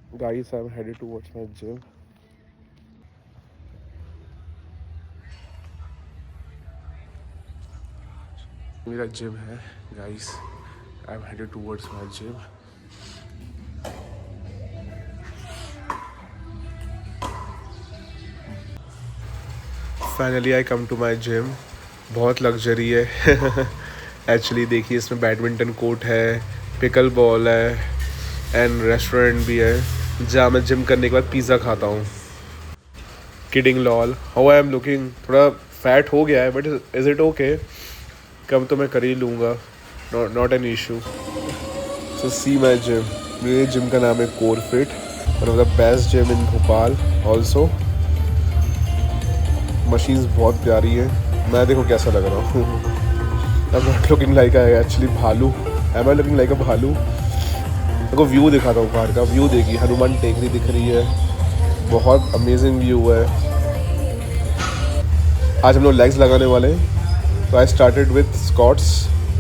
Guys, I'm headed towards my gym. मेरा gym है guys. I'm headed towards my gym. Finally I come to my gym. बहुत luxury है. Actually देखिए इसमें badminton court है, pickle ball है and restaurant भी है जहाँ मैं जिम करने के बाद पिज़्ज़ा खाता हूँ. Kidding lol. How I am looking. थोड़ा फैट हो गया है बट इज़ इट ओके. कम तो मैं कर ही लूँगा. Not an issue. So see my gym. मेरे जिम का नाम है Core Fit. One of the best gym in Bhopal. Also machines बहुत प्यारी है. मैं देखो कैसा लग रहा हूँ. I am not looking like actually भालू. Am I looking like a भालू. देखो व्यू दिखाता हूँ बाहर का. व्यू देखिए, हनुमान टेकरी दिख रही है. बहुत अमेजिंग व्यू है. आज हम लोग लेग्स लगाने वाले हैं. तो आई स्टार्टेड विथ स्क्वाट्स.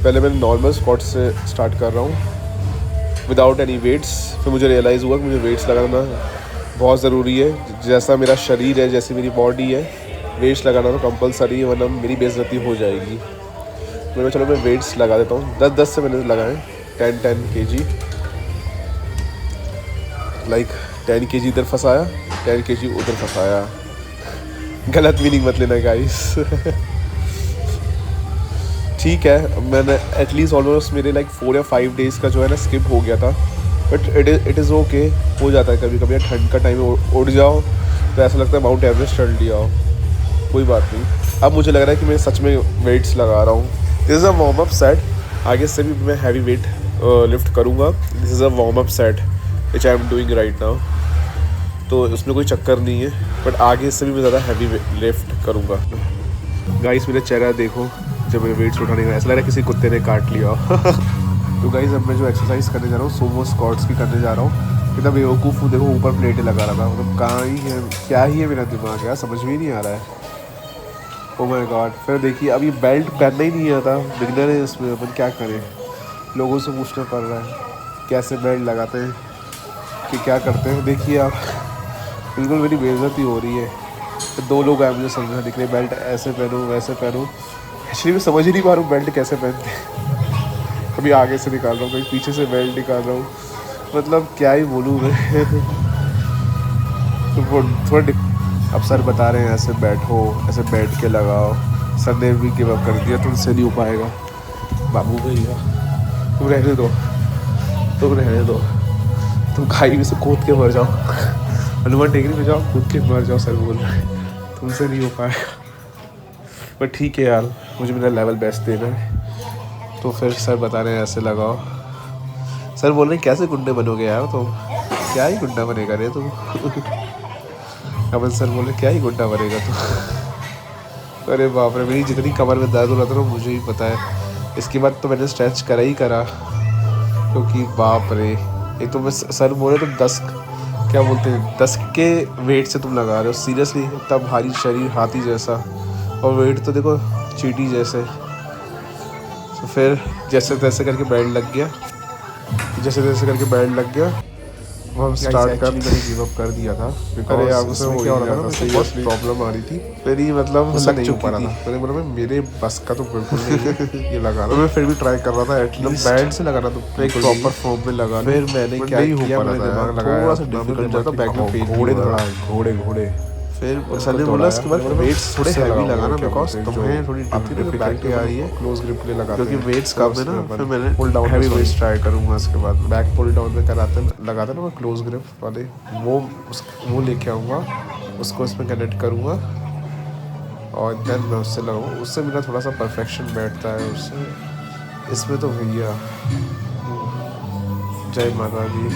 पहले मैं नॉर्मल स्क्वाट्स से स्टार्ट कर रहा हूँ विदाउट एनी वेट्स. फिर मुझे रियलाइज़ हुआ कि मुझे वेट्स लगाना बहुत ज़रूरी है. जैसा मेरा शरीर है, जैसी मेरी बॉडी है, वेट्स लगाना तो कंपलसरी है, वरना मेरी बेइज्जती हो जाएगी. मैंने चलो मैं वेट्स लगा देता हूँ. 10-10 से मैंने लगाए. 10 kg. लाइक 10 kg इधर फंसाया, 10 kg उधर फंसाया. गलत मीनिंग मत लेना गाइस. ठीक है, मैंने एटलीस्ट ऑलमोस्ट मेरे लाइक 4 या 5 डेज़ का जो है ना स्किप हो गया था. But it is okay. हो जाता है कभी कभी. ठंड का टाइम उड़ जाओ तो ऐसा लगता है माउंट एवरेस्ट चढ़ लिया हो. कोई बात नहीं. अब मुझे लग रहा है कि मैं सच में वेट्स लगा रहा हूँ. This is a warm up set. आगे से भी मैं हैवी वेट लिफ्ट करूँगा. This is a warm up set which I am doing right now. तो उसमें कोई चक्कर नहीं है. बट आगे से भी मैं ज़्यादा हैवी लिफ्ट करूँगा. गाइस मेरा चेहरा देखो जब मैं वेट्स उठाने का. ऐसा लग रहा है किसी कुत्ते ने काट लिया. तो गाइस अब मैं जो एक्सरसाइज करने जा रहा हूँ सोमो स्क्वाट्स की करने जा रहा हूँ. कितना बेवकूफ़ हूँ. देखो ऊपर प्लेटें लगा रहा था. मतलब कहाँ ही है, क्या ही है मेरा दिमाग यार, समझ में ही नहीं आ रहा है. Oh my God. फिर देखिए अब ये बेल्ट पहनना ही नहीं आता. बिगनर है इसमें, अपन क्या करें. लोगों से पूछना पड़ रहा है कैसे बेल्ट लगाते हैं, कि क्या करते हैं. देखिए आप, बिल्कुल मेरी बेइज्जती हो रही है. तो 2 लोग आए मुझे समझा दिख रहे बेल्ट ऐसे पहनूँ वैसे पहनूँ. एक्चुअली मैं समझ ही नहीं पा रहा हूँ बेल्ट कैसे पहनते हैं. कभी आगे से निकाल रहा हूँ, कभी पीछे से बेल्ट निकाल रहा हूँ. मतलब क्या ही बोलूँ मैं. तो वो थोड़ा अब सर बता रहे हैं ऐसे बैठो, ऐसे बैठ के लगाओ. सर ने भी गिव अप कर दिया. तुमसे नहीं हो पाएगा बाबू भैया. तुम रहने दो, तुम रहने दो. तुम खाई में से कूद के मर जाओ. हनुमान टेकरी पे जाओ, कूद के मर जाओ. सर बोल रहे हैं तुमसे नहीं हो पाएगा. बट ठीक है यार, मुझे मेरा लेवल बेस्ट देना है. तो फिर सर बता रहे हैं ऐसे लगाओ. सर बोल रहे हैं कैसे गुंडे बनोगे यार तुम. क्या ही गुंडा बनेगा रे तुम. कमल सर बोले क्या ही गुंडा बनेगा तुम. अरे बाप रे, मेरी जितनी कमर में दर्द हो रहा था ना मुझे ही पता है. इसके बाद तो मैंने स्ट्रेच करा ही करा. क्योंकि बाप रे, एक तो मैं सर बोले तुम 10 क्या बोलते हैं 10 के वेट से तुम लगा रहे हो. सीरियसली इतना भारी शरीर, हाथी जैसा, और वेट तो देखो चींटी जैसे. तो फिर जैसे तैसे करके बेल्ट लग गया. जैसे तैसे करके बेल्ट लग गया. हम स्टार्ट कर मैंने गिव अप कर दिया था. अरे यार उसमें क्या हो रहा था ना, मुझे बहुत प्रॉब्लम आ रही थी. मेरी मतलब लग चुकी थी. मैंने बोला मेरे बस का तो बिल्कुल नहीं है ये लगाना. मैं फिर भी ट्राई कर रहा था एटलीस्ट बैंड से लगाना. तो एक प्रॉपर फॉर्म में लगा. फिर मैंने क्या किया, मैंने दिमाग लगाया. थोड़ा सा डिफिकल्ट जाता. बैक में पेन घोड़े. फिर सर ने बोला इसके बाद वेट्स थोड़े हैवी लगाना बिकॉज तुम्हें थोड़ी डिफिकल्टी आ रही है. क्लोज ग्रिप ले लगा क्योंकि वेट्स कम है ना. फिर मैंने pull down heavy weights try करूँगा. उसके बाद बैक पुल डाउन में लगाते ना मैं क्लोज ग्रिप वाले, वो लेके आऊँगा. उसको इसमें कनेक्ट करूँगा और देन मैं उससे लगाऊँ. उससे मेरा थोड़ा सा परफेक्शन बैठता है उससे. इसमें तो भैया जय माता दी.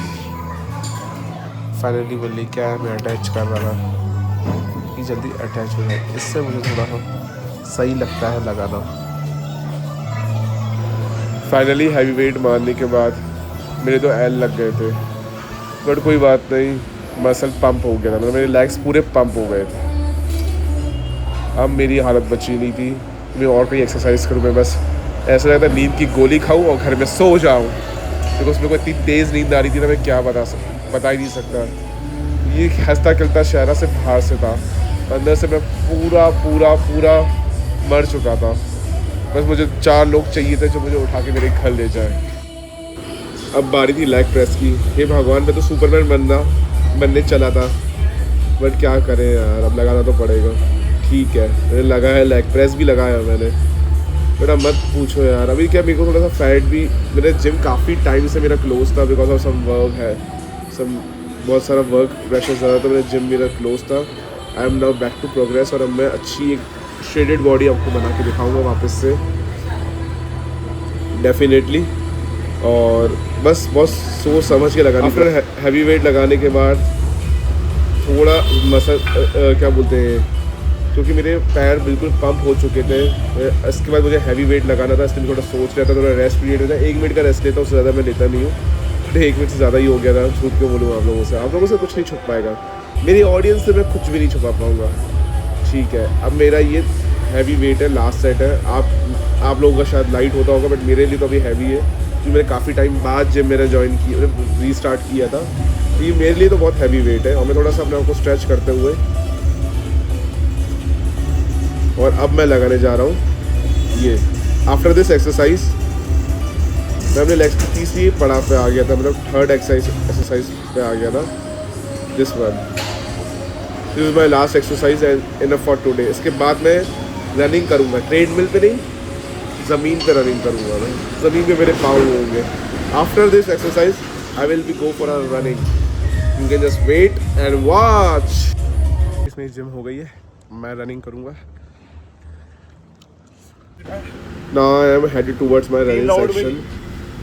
फाइनली मैं लेके आया. मैं अटैच कर रहा था कि जल्दी अटैच हो जाए. इससे मुझे थोड़ा सही लगता है लगाना. फाइनली हैवी वेट मारने के बाद मेरे तो एल लग गए थे. बट कोई बात नहीं, मसल पंप हो गया था. मतलब मेरे लेग्स पूरे पंप हो गए थे. अब मेरी हालत बची नहीं थी. मैं और कोई एक्सरसाइज करूँ. मैं बस ऐसा लगता है नींद की गोली खाऊँ और घर में सो जाऊँ. क्योंकि उसमें कोई इतनी तेज़ नींद आ रही थी ना, मैं क्या बता सकता. बता ही नहीं सकता। ये हंसता खेलता शहरा से बाहर से था, अंदर से मैं पूरा पूरा पूरा मर चुका था। बस मुझे 4 लोग चाहिए थे जो मुझे उठा के मेरे घर ले जाए। अब बारी थी लेग प्रेस की। हे भगवान, मैं तो सुपरमैन बनने चला था, बट क्या करें यार, अब लगाना तो पड़ेगा। ठीक है, मैंने लगाया, लेग प्रेस भी लगाया मैंने, बेटा मत पूछो यार। अभी क्या, मेरे को थोड़ा सा फैट भी, मेरे जिम काफ़ी टाइम से मेरा क्लोज था बिकॉज ऑफ सम वर्क है, बहुत सारा वर्क प्रेशर ज़्यादा, तो मेरा जिम मेरा क्लोज था। I am now back to progress, और अब मैं अच्छी एक शेडेड बॉडी आपको बना के दिखाऊंगा वापस से, डेफिनेटली। और बस बहुत सोच समझ के लगानी। आफ्टर हैवी वेट लगाने के बाद थोड़ा मसल क्या बोलते हैं, क्योंकि मेरे पैर बिल्कुल पंप हो चुके थे, इसके बाद मुझे हैवी वेट लगाना था, इसलिए थोड़ा सोच रहा था, थोड़ा रेस्ट पीरियड होता है। 1 मिनट का रेस्ट लेता हूँ, उससे ज़्यादा मैं लेता नहीं हूँ। 1 मिनट से ज़्यादा ही हो गया था, झूठ क्यों बोलूँ आप लोगों से कुछ नहीं छुप पाएगा, मेरी ऑडियंस से मैं कुछ भी नहीं छुपा पाऊँगा। ठीक है, अब मेरा ये हैवी वेट है, लास्ट सेट है। आप लोगों का शायद लाइट होता होगा, बट मेरे लिए तो अभी हैवी है, क्योंकि मैंने काफ़ी टाइम बाद जिम मेरा ज्वाइन किया, रीस्टार्ट किया था। तो ये मेरे लिए तो बहुत हैवी वेट है, और मैं थोड़ा सा अपने आप को स्ट्रेच करते हुए, और अब मैं लगाने जा रहा हूँ ये। आफ्टर दिस एक्सरसाइज मैं अपने लेग्स की तीसरी पड़ाव पे आ गया था, मतलब थर्ड एक्सरसाइज पे आ गया था। This is my last exercise and enough for today. इसके बाद मैं रनिंग करूँगा, ट्रेडमिल पे नहीं, ज़मीन पे रनिंग करूँगा मैं, ज़मीन पे मेरे पाँव होंगे। After this exercise I will be go for a running, you can just wait and watch. इसमें जिम हो गई है, मैं रनिंग करूँगा। Now I am headed towards my running section.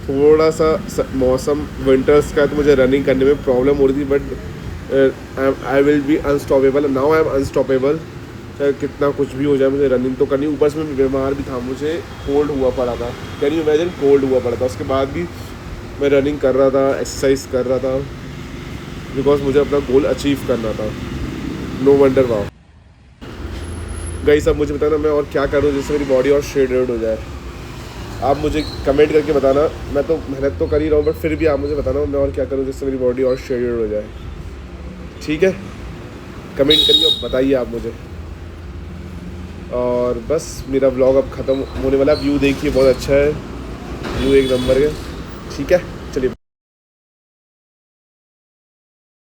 थोड़ा सा मौसम विंटर्स का, तो मुझे रनिंग करने में प्रॉब्लम हो रही थी, but I will be unstoppable. Now I am unstoppable, चाहे कितना कुछ भी हो जाए, मुझे रनिंग तो करनी। ऊपर से मैं बीमार भी था, मुझे कोल्ड हुआ पड़ा था, कैन यू इमेजिन, कोल्ड हुआ पड़ा था। उसके बाद भी मैं रनिंग कर रहा था, एक्सरसाइज कर रहा था, बिकॉज मुझे अपना गोल अचीव करना था। No wonder wow. गाइस, अब मुझे बताना मैं और क्या करूँ जिससे मेरी बॉडी और शेडेड हो जाए। आप मुझे कमेंट करके बताना। मैं तो मेहनत तो कर ही रहा हूँ, बट फिर भी आप मुझे बताना मैं और क्या करूँ जिससे मेरी बॉडी और शेडेड हो जाए। ठीक है, कमेंट करिए और बताइए आप मुझे। और बस मेरा व्लॉग अब ख़त्म होने वाला है। व्यू देखिए, बहुत अच्छा है, व्यू एक नंबर है। ठीक है।